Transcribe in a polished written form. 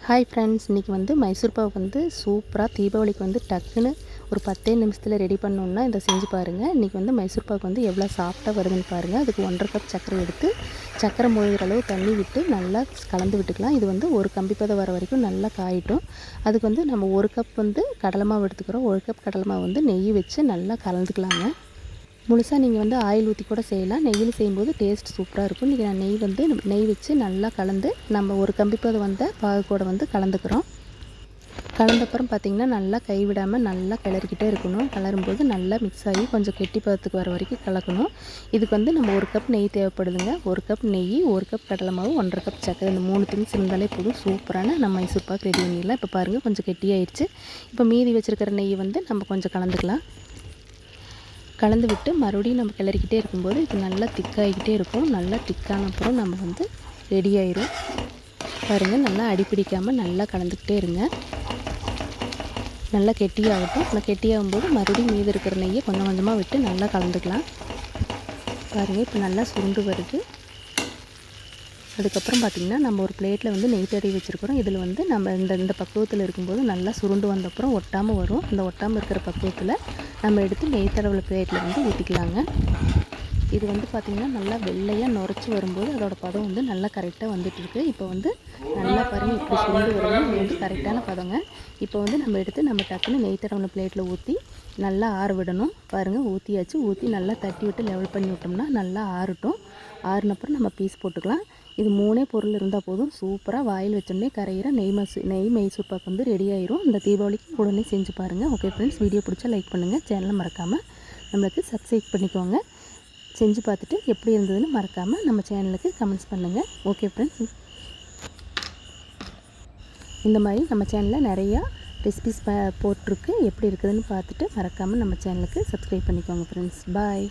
Hi friends, இன்றைக்கி மைசூர் பாவ் சூப்பராக தீபாவளிக்கு டக்குன்னு ஒரு 10 நிமிஷத்தில் ரெடி பண்ணணுன்னா இதை செஞ்சு பாருங்கள். இன்றைக்கி மைசூர் பாவ் எவ்வளோ சாஃப்டாக வருதுன்னு பாருங்கள். அதுக்கு 1½ கப் சர்க்கரை எடுத்து சர்க்கரை மூழ்கிற அளவு தண்ணி விட்டு நல்லா கலந்து விட்டுக்கலாம். இது ஒரு கம்பி பதம் வர வரைக்கும் நல்லா காயிட்டும். அதுக்கு நம்ம 1 கப் கடலை மாவு எடுத்துக்கிறோம். 1 கப் கடலை மாவு நெய் வச்சு நல்லா கலந்துக்கலாங்க. முழுசாக நீங்கள் ஆயில் ஊற்றி கூட செய்யலாம். நெய்யில் செய்யும்போது டேஸ்ட் சூப்பராக இருக்கும். இன்றைக்கி நான் நெய் வச்சு நல்லா கலந்து நம்ம ஒரு கம்பிப்பதம் பாகு கூட கலந்துக்கிறோம். கலந்தப்புறம் பார்த்திங்கன்னா நல்லா கைவிடாமல் நல்லா கிளறிக்கிட்டே இருக்கணும். கிளறும்போது நல்லா மிக்ஸ் ஆகி கொஞ்சம் கெட்டி பதத்துக்கு வர வரைக்கும் கலக்கணும். இதுக்கு நம்ம 1 கப் நெய் தேவைப்படுதுங்க. 1 கப் நெய், 1 கப் கடலை மாவு, 1½ கப் சர்க்கரை, இந்த 3 திங்ஸ் இருந்தாலே போதும். சூப்பரான நம்ம மைசூர் பாக் ரெடி பண்ணிடலாம். இப்போ பாருங்கள் கொஞ்சம் கெட்டியாயிடுச்சு. இப்போ மீதி வச்சுருக்கிற நெய் நம்ம கொஞ்சம் கலந்துக்கலாம். கலந்து விட்டு மறுபடியும் நம்ம கிளறிக்கிட்டே இருக்கும்போது இது நல்லா திக்காகிக்கிட்டே இருக்கும். நல்லா திக்கான அப்புறம் நம்ம ரெடி ஆயிரும். பாருங்கள் நல்லா அடிப்பிடிக்காமல் நல்லா கலந்துக்கிட்டே இருங்க. நல்லா கெட்டியாகட்டும். நல்லா கெட்டியாகும்போது மறுபடியும் மீதி இருக்கிற நெய்யை கொஞ்சம் கொஞ்சமாக விட்டு நல்லா கலந்துக்கலாம். பாருங்கள் இப்போ நல்லா சுருண்டு வருது. அதுக்கப்புறம் பார்த்திங்கன்னா நம்ம ஒரு பிளேட்டில் நெய் தடவி வச்சுருக்கிறோம். இதில் நம்ம இந்த பக்குவத்தில் இருக்கும்போது நல்லா சுருண்டு வந்தப்புறம் ஒட்டாமல் வரும். இந்த ஒட்டாமல் இருக்கிற பக்குவத்தில் நம்ம எடுத்து நெய் தடவுல பிளேட்டில் ஊற்றிக்கலாங்க. இது பார்த்திங்கன்னா நல்லா வெள்ளையாக நுரைச்சி வரும்போது அதோட பதம் நல்லா கரெக்டாக வந்துட்டுருக்கு. இப்போ நல்லா பாருங்கள் இப்படி சுருண்டு வரும்போது இது கரெக்டான பதங்க. இப்போ நம்ம எடுத்து நம்ம டக்குன்னு நெய் தடவுன பிளேட்டில் ஊற்றி நல்லா ஆற விடணும். பாருங்கள் ஊற்றியாச்சு. ஊற்றி நல்லா தட்டி விட்டு லெவல் பண்ணி விட்டோம்னா நல்லா ஆறட்டும். ஆறுனப்புறம் நம்ம பீஸ் போட்டுக்கலாம். இது 3 பொருள் இருந்தால் போதும். சூப்பராக வாயில் வச்சோடனே கரையிற நெய் மைசூர் பாக் ரெடி ஆயிரும். இந்த தீபாவளிக்கு உடனே செஞ்சு பாருங்கள். ஓகே ஃப்ரெண்ட்ஸ், வீடியோ பிடிச்சா லைக் பண்ணுங்கள். சேனலை மறக்காமல் நம்மளுக்கு சப்ஸ்கிரைப் பண்ணிக்கோங்க. செஞ்சு பார்த்துட்டு எப்படி இருந்ததுன்னு மறக்காமல் நம்ம சேனலுக்கு கமெண்ட்ஸ் பண்ணுங்கள். ஓகே ஃப்ரெண்ட்ஸ், இந்த மாதிரி நம்ம சேனலில் நிறையா ரெசிபிஸ் போட்டிருக்கு. எப்படி இருக்குதுன்னு பார்த்துட்டு மறக்காமல் நம்ம சேனலுக்கு சப்ஸ்கிரைப் பண்ணிக்கோங்க ஃப்ரெண்ட்ஸ். பாய்.